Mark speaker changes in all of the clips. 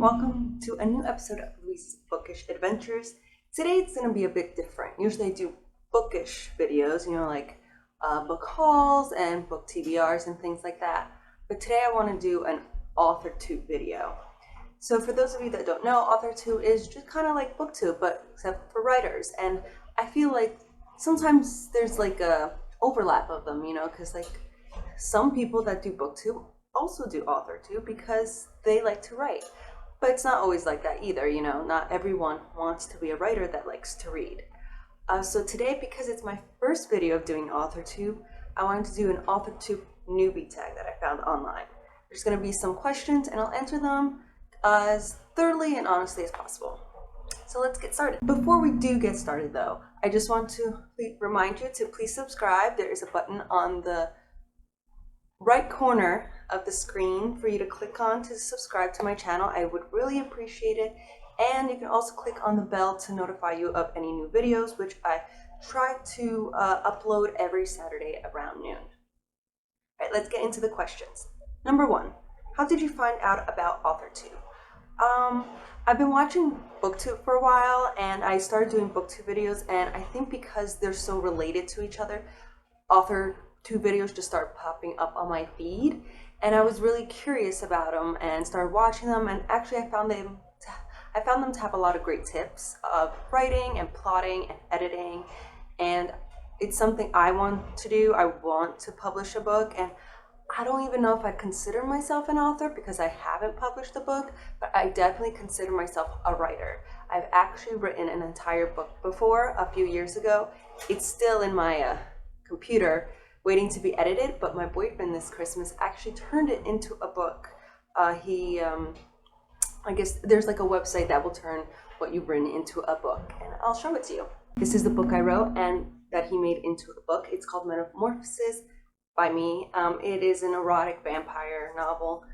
Speaker 1: welcome to a new episode of Luis's Bookish Adventures. Today it's going to be a bit different. Usually I do bookish videos, like book hauls and book TBRs and things like that. But today I want to do an AuthorTube video. So for those of you that don't know, AuthorTube is just kind of like BookTube, but except for writers. And I feel like sometimes there's like a overlap of them, because like some people that do BookTube also do AuthorTube because they like to write. But it's not always like that either, not everyone wants to be a writer that likes to read. So today, because it's my first video of doing AuthorTube, I wanted to do an AuthorTube Newbie Tag that I found online. There's going to be some questions and I'll answer them as thoroughly and honestly as possible. So let's get started. Before we do get started though, I just want to remind you to please subscribe. There is a button on the right corner of the screen for you to click on to subscribe to my channel. I would really appreciate it. And you can also click on the bell to notify you of any new videos, which I try to upload every Saturday around noon. All right, let's get into the questions. Number 1, how did you find out about AuthorTube? I've been watching BookTube for a while and I started doing BookTube videos, and I think because they're so related to each other, AuthorTube videos just started popping up on my feed, and I was really curious about them and started watching them, and actually I found them to have a lot of great tips of writing and plotting and editing, and it's something I want to do. I want to publish a book, and I don't even know if I consider myself an author because I haven't published a book, but I definitely consider myself a writer. I've actually written an entire book before a few years ago. It's still in my computer waiting to be edited, but my boyfriend this Christmas actually turned it into a book. I guess there's like a website that will turn what you've written into a book, and I'll show it to you. This is the book I wrote and that he made into a book. It's called Metamorphosis by me. It is an erotic vampire novel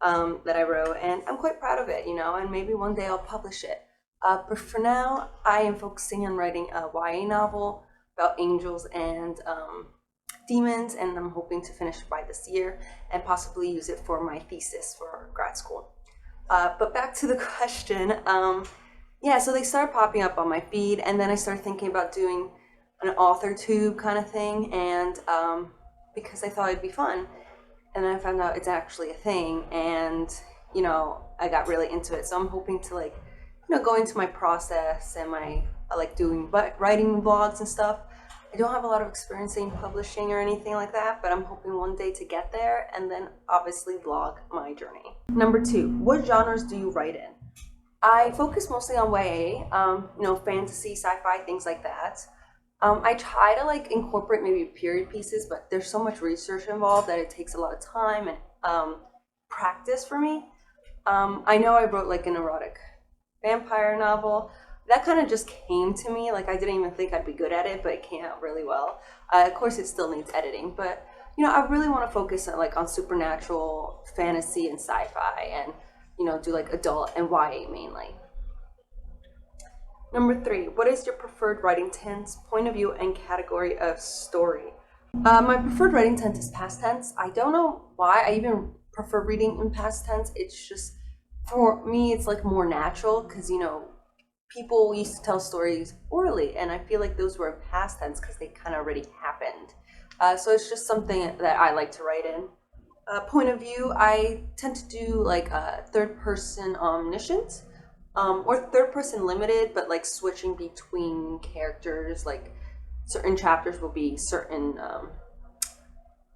Speaker 1: that I wrote, and I'm quite proud of it, and maybe one day I'll publish it. But for now, I am focusing on writing a YA novel about angels and demons, and I'm hoping to finish it by this year and possibly use it for my thesis for grad school. But back to the question, so they started popping up on my feed, and then I started thinking about doing an AuthorTube kind of thing, and because I thought it'd be fun, and then I found out it's actually a thing, and I got really into it. So I'm hoping to go into my process, and I like doing writing vlogs and stuff. I don't have a lot of experience in publishing or anything like that, but I'm hoping one day to get there and then obviously vlog my journey. Number 2, what genres do you write in? I focus mostly on YA, fantasy, sci-fi, things like that. I try to incorporate maybe period pieces, but there's so much research involved that it takes a lot of time and practice for me. I know I wrote an erotic vampire novel. That kind of just came to me. I didn't even think I'd be good at it, but it came out really well. Of course, it still needs editing, but I really want to focus on supernatural, fantasy, and sci-fi, and do adult and YA mainly. Number 3, what is your preferred writing tense, point of view, and category of story? My preferred writing tense is past tense. I don't know why I even prefer reading in past tense. It's just, for me, it's more natural because people used to tell stories orally, and I feel like those were in past tense because they kind of already happened. So it's just something that I like to write in. Point of view, I tend to do third person omniscient, or third person limited, but switching between characters. Certain chapters will be certain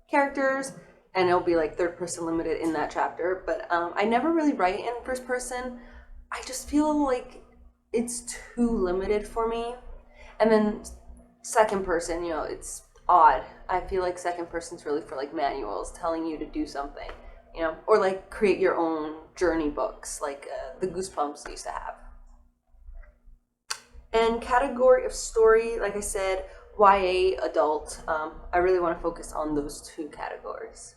Speaker 1: characters, and it'll be third person limited in that chapter. But I never really write in first person. I just feel like it's too limited for me. And then second person, it's odd. I feel like second person's really for manuals telling you to do something, or create your own journey books the Goosebumps used to have. And category of story, like I said, YA, adult. I really want to focus on those 2 categories.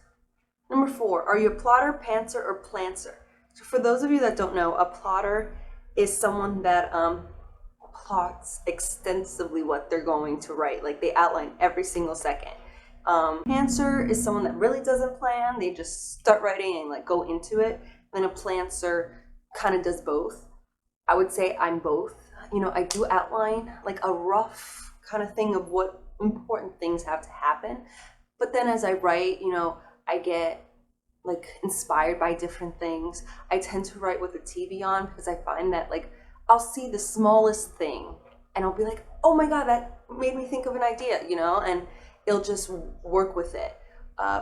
Speaker 1: Number 4, are you a plotter, pantser, or plancer? So for those of you that don't know, a plotter is someone that plots extensively what they're going to write. They outline every single second. Pantser is someone that really doesn't plan. They just start writing and go into it. Then a plancer kind of does both. I would say I'm both. You know, I do outline like a rough kind of thing of what important things have to happen. But then as I write, you know, I get like inspired by different things. I tend to write with the TV on because I find that like I'll see the smallest thing and I'll be like, oh my God, that made me think of an idea, you know, and it'll just work with it.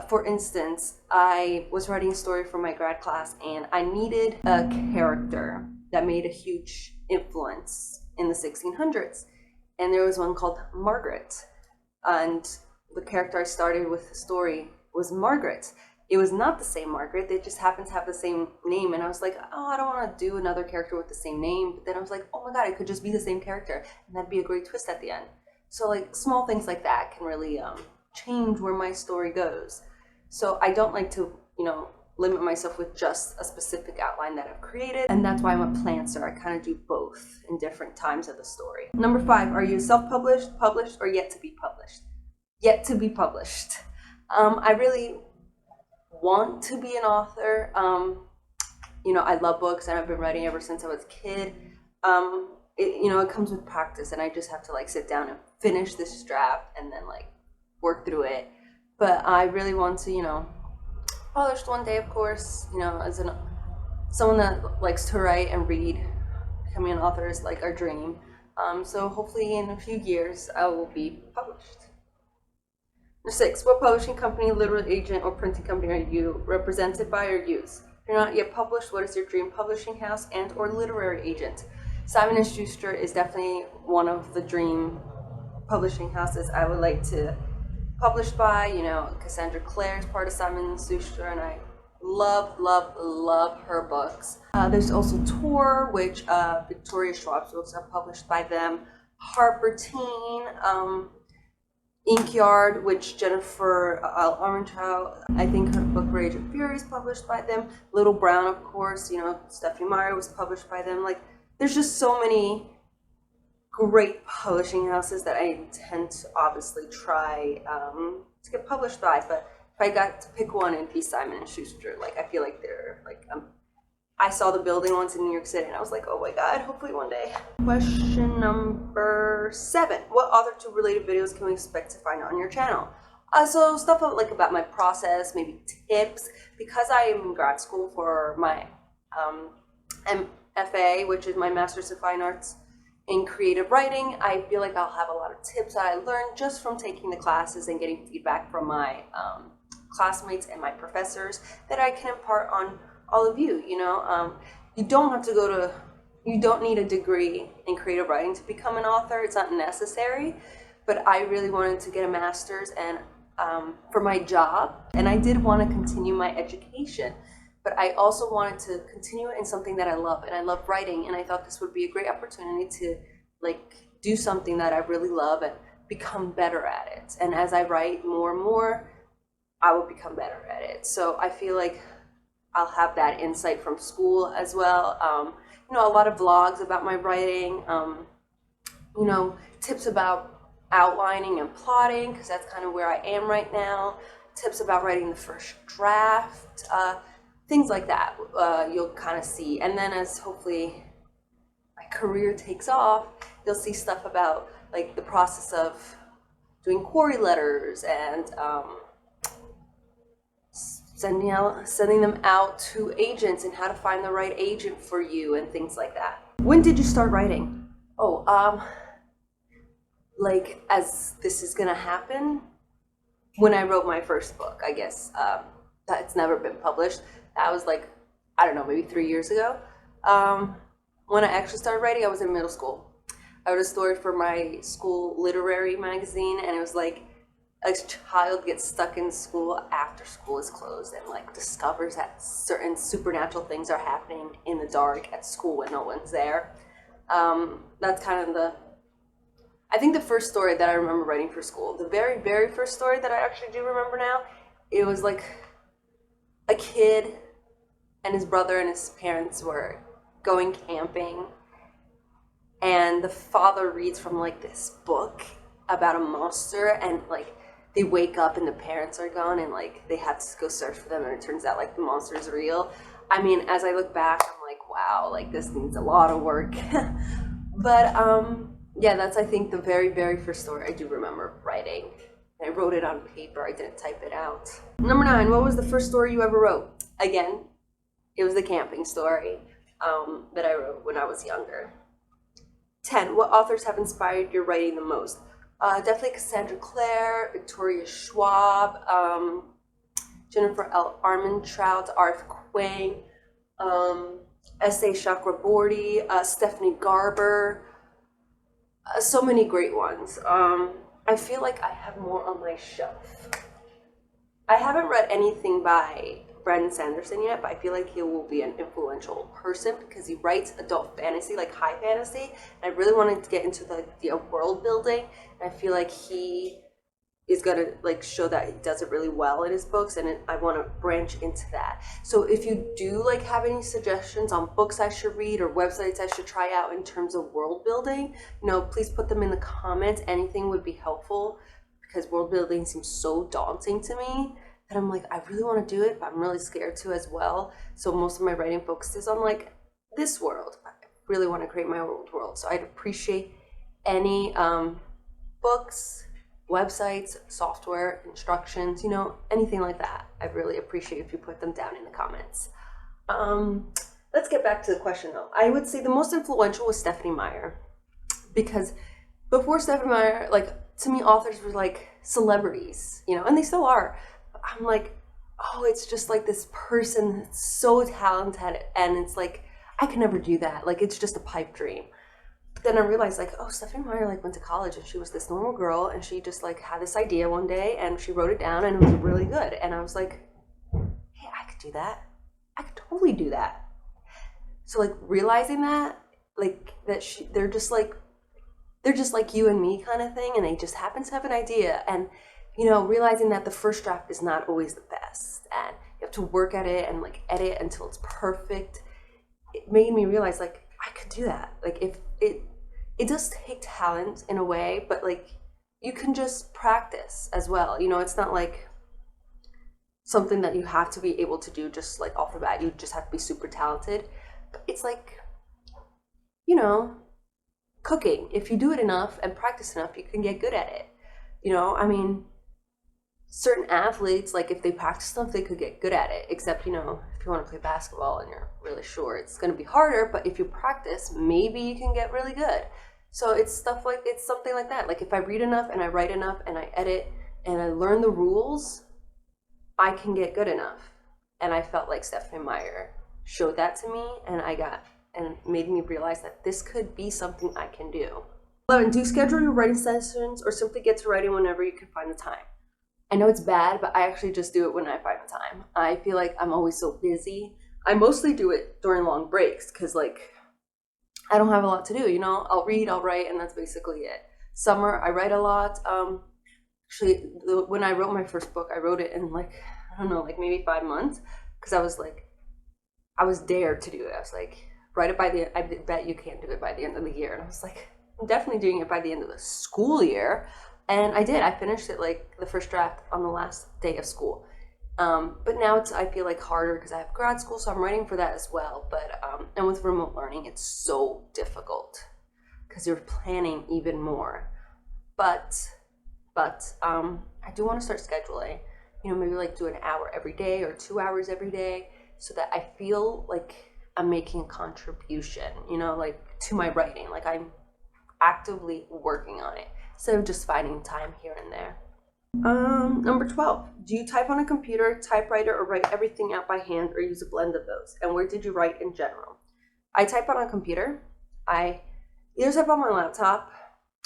Speaker 1: For instance, I was writing a story for my grad class and I needed a character that made a huge influence in the 1600s. And there was one called Margaret. And the character I started with the story was Margaret. It was not the same Margaret, they just happened to have the same name. And I was like, oh, I don't want to do another character with the same name. But then I was like, oh my God, it could just be the same character. And that'd be a great twist at the end. So like small things like that can really change where my story goes. So I don't like to, you know, limit myself with just a specific outline that I've created. And that's why I'm a plantser. I kind of do both in different times of the story. Number 5, are you self-published, published, or yet to be published? Yet to be published. I really want to be an author. You know, I love books and I've been writing ever since I was a kid. You know, it comes with practice and I just have to like sit down and finish this draft and then like work through it. But I really want to, you know, published one day, of course, you know, as someone that likes to write and read. Becoming an author is like our dream. So hopefully in a few years I will be published. Number 6, what publishing company, literary agent, or printing company are you represented by or use? If you're not yet published, what is your dream publishing house and or literary agent? Simon & Schuster is definitely one of the dream publishing houses I would like to publish by. You know, Cassandra Clare is part of Simon & Schuster, and I love her books. There's also Tor, which Victoria Schwab's books are published by them. Harper Teen, Inkyard, which Jennifer Orenchow, I think her book Rage and Fury is published by them. Little Brown, of course, you know, Stephanie Meyer was published by them. Like, there's just so many great publishing houses that I intend to obviously try to get published by. But if I got to pick one, it'd be Simon & Schuster. Like, I feel like they're like, I saw the building once in New York City and I was like, oh my God, hopefully one day. Question number 7. What AuthorTube related videos can we expect to find on your channel? So stuff like about my process, maybe tips, because I am in grad school for my MFA, which is my Master's of Fine Arts in Creative Writing. I feel like I'll have a lot of tips that I learned just from taking the classes and getting feedback from my classmates and my professors that I can impart on all of you. You know, you don't have to you don't need a degree in creative writing to become an author. It's not necessary, but I really wanted to get a master's and for my job, and I did want to continue my education, but I also wanted to continue it in something that I love, and I love writing, and I thought this would be a great opportunity to like do something that I really love and become better at it. And as I write more and more, I will become better at it. So I feel like I'll have that insight from school as well. You know, a lot of vlogs about my writing, you know, tips about outlining and plotting, because that's kind of where I am right now. Tips about writing the first draft, things like that, you'll kind of see. And then as hopefully my career takes off, you'll see stuff about like the process of doing query letters and sending them out to agents and how to find the right agent for you and things like that. When did you start writing? Oh, like as this is gonna happen, when I wrote my first book, I guess. That's never been published. That was like, I don't know, maybe 3 years ago. When I actually started writing, I was in middle school. I wrote a story for my school literary magazine, and it was like a child gets stuck in school after school is closed and like discovers that certain supernatural things are happening in the dark at school when no one's there. That's kind of I think the first story that I remember writing for school, the very, very first story that I actually do remember now, it was like a kid and his brother and his parents were going camping, and the father reads from like this book about a monster, and like they wake up and the parents are gone and like they have to go search for them, and it turns out like the monster's real. I mean, as I look back, I'm like, wow, like this needs a lot of work. But yeah, that's I think the very first story I do remember writing. I wrote it on paper, I didn't type it out. Number 9, what was the first story you ever wrote? Again, it was the camping story that I wrote when I was younger. 10, what authors have inspired your writing the most? Definitely Cassandra Clare, Victoria Schwab, Jennifer L. Armentrout, Arthur Quang, S.A. Chakraborty, Stephanie Garber, so many great ones. I feel like I have more on my shelf. I haven't read anything by Brandon Sanderson yet, but I feel like he will be an influential person because he writes adult fantasy, like high fantasy. And I really wanted to get into the world building. And I feel like he is gonna like show that he does it really well in his books, and I want to branch into that. So if you do like have any suggestions on books I should read or websites I should try out in terms of world building, please put them in the comments. Anything would be helpful because world building seems so daunting to me that I'm like, I really want to do it, but I'm really scared to as well. So most of my writing focuses on like this world. I really want to create my own world. So I'd appreciate any books, websites, software, instructions, anything like that. I'd really appreciate if you put them down in the comments. Let's get back to the question though. I would say the most influential was Stephanie Meyer, because before Stephanie Meyer, like to me, authors were like celebrities, and they still are. But I'm like, oh, it's just like this person that's so talented, and it's like, I can never do that. Like, it's just a pipe dream. But then I realized like, oh, Stephanie Meyer like went to college and she was this normal girl, and she just like had this idea one day and she wrote it down and it was really good. And I was like, hey, I could do that. I could totally do that. So like realizing that, like that they're just like you and me kind of thing, and they just happen to have an idea, and realizing that the first draft is not always the best and you have to work at it and like edit until it's perfect. It made me realize like I could do that. Like if it does take talent in a way, but like you can just practice as well. It's not like something that you have to be able to do just like off the bat. You just have to be super talented. But it's like, cooking. If you do it enough and practice enough, you can get good at it. I mean, certain athletes, like if they practice enough, they could get good at it. Except, if you want to play basketball and you're really sure, it's going to be harder. But if you practice, maybe you can get really good. So it's something like that. Like if I read enough and I write enough and I edit and I learn the rules, I can get good enough. And I felt like Stephanie Meyer showed that to me, and made me realize that this could be something I can do. 11, do you schedule your writing sessions or simply get to writing whenever you can find the time? I know it's bad, but I actually just do it when I find the time. I feel like I'm always so busy. I mostly do it during long breaks because like I don't have a lot to do. I'll read, I'll write, and that's basically it. Summer, I write a lot. Actually, when I wrote my first book, I wrote it in like, I don't know, like maybe 5 months, because I was dared to do it. I was like, write it I bet you can't do it by the end of the year. And I was like, I'm definitely doing it by the end of the school year. And I did. I finished it like the first draft on the last day of school. But now I feel like harder because I have grad school, so I'm writing for that as well. But and with remote learning, it's so difficult because you're planning even more. But I do want to start scheduling. Maybe like do an hour every day or 2 hours every day, so that I feel like I'm making a contribution, like to my writing, like I'm actively working on it instead of just finding time here and there. Number 12, do you type on a computer, typewriter, or write everything out by hand, or use a blend of those? And where did you write in general? I type on a computer. I either type on my laptop,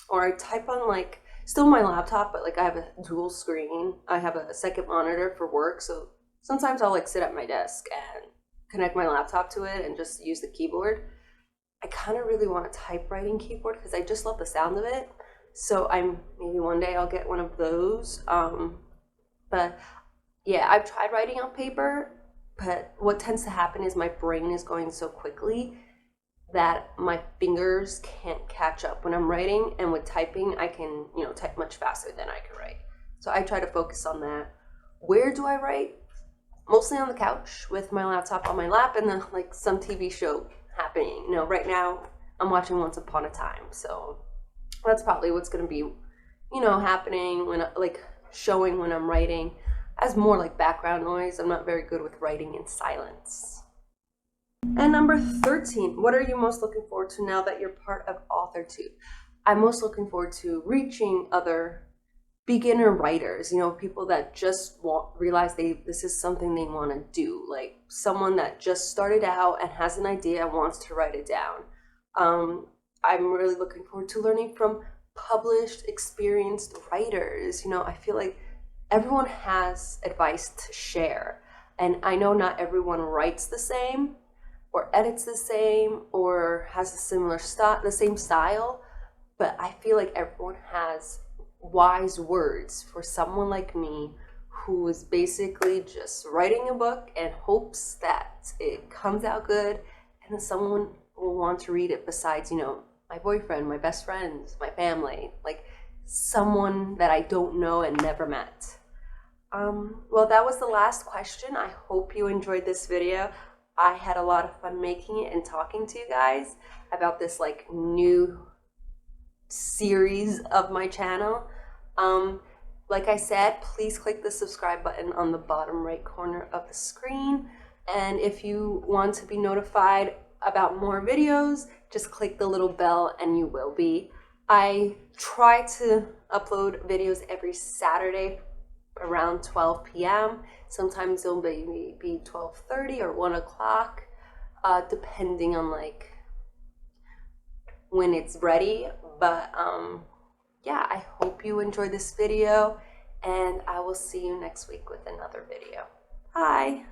Speaker 1: or I type on like still my laptop, but like I have a dual screen. I have a second monitor for work, so sometimes I'll like sit at my desk and connect my laptop to it and just use the keyboard. I kind of really want a typewriting keyboard because I just love the sound of it. So maybe one day I'll get one of those. But yeah, I've tried writing on paper, but what tends to happen is my brain is going so quickly that my fingers can't catch up when I'm writing. And with typing, I can, type much faster than I can write. So I try to focus on that. Where do I write? Mostly on the couch with my laptop on my lap and then like some TV show happening. You know, right now I'm watching Once Upon a Time, so that's probably what's going to be, you know, happening when like showing when I'm writing as more like background noise. I'm not very good with writing in silence. And number 13, what are you most looking forward to now that you're part of AuthorTube? I'm most looking forward to reaching other beginner writers, you know, people that just realize this is something they want to do, like someone that just started out and has an idea and wants to write it down. I'm really looking forward to learning from published, experienced writers. You know, I feel like everyone has advice to share, and I know not everyone writes the same or edits the same or has a similar the same style, but I feel like everyone has wise words for someone like me who is basically just writing a book and hopes that it comes out good and then someone will want to read it besides, you know, my boyfriend, my best friends, my family, like someone that I don't know and never met. Well, that was the last question. I hope you enjoyed this video. I had a lot of fun making it and talking to you guys about this like new series of my channel. Like I said, please click the subscribe button on the bottom right corner of the screen, and if you want to be notified about more videos, just click the little bell and you will be. I try to upload videos every Saturday around 12 p.m. Sometimes it'll be 12:30 or 1 o'clock, depending on like when it's ready. But yeah, I hope you enjoyed this video, and I will see you next week with another video. Bye!